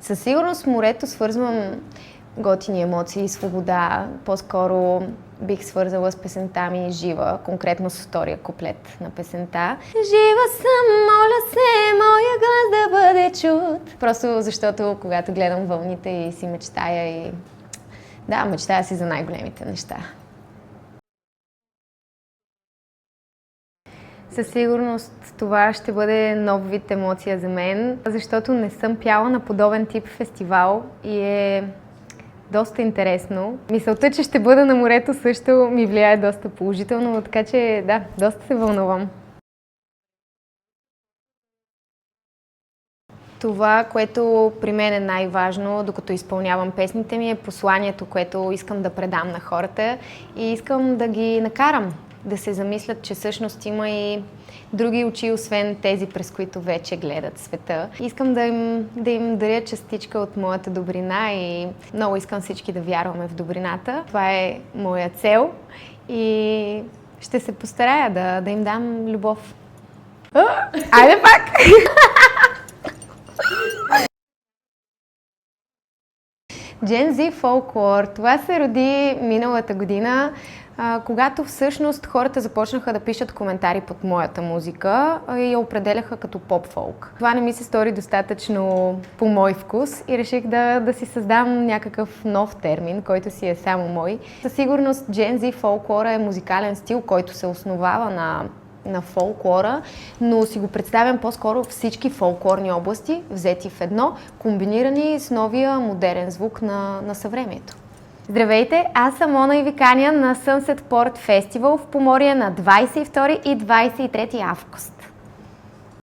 Със сигурност морето свързвам готини емоции, свобода. По-скоро бих свързала с песента ми "Жива", конкретно с втория куплет на песента. Жива съм, моля се, моя глас да бъде чут. Просто защото когато гледам вълните и си мечтая и... Да, мечтая си за най-големите неща. Със сигурност това ще бъде нов вид емоция за мен, защото не съм пяла на подобен тип фестивал и е доста интересно. Мисълта, че ще бъда на морето също ми влияе доста положително, така че да, доста се вълнувам. Това, което при мен е най-важно, докато изпълнявам песните ми, е посланието, което искам да предам на хората и искам да ги накарам да се замислят, че всъщност има и други очи, освен тези, през които вече гледат света. Искам да им даря частичка от моята добрина и много искам всички да вярваме в добрината. Това е моя цел и ще се постарая да им дам любов. Айде пак! Gen Z фолклор. Това се роди миналата година, когато всъщност хората започнаха да пишат коментари под моята музика и я определяха като поп-фолк. Това не ми се стори достатъчно по мой вкус и реших да си създам някакъв нов термин, който си е само мой. Със сигурност Gen Z фолклора е музикален стил, който се основава на фолклора, но си го представям по-скоро всички фолклорни области, взети в едно, комбинирани с новия модерен звук на съвремието. Здравейте, аз съм Мона и ви каня на Sunset Port Festival в Поморие на 22 и 23 август.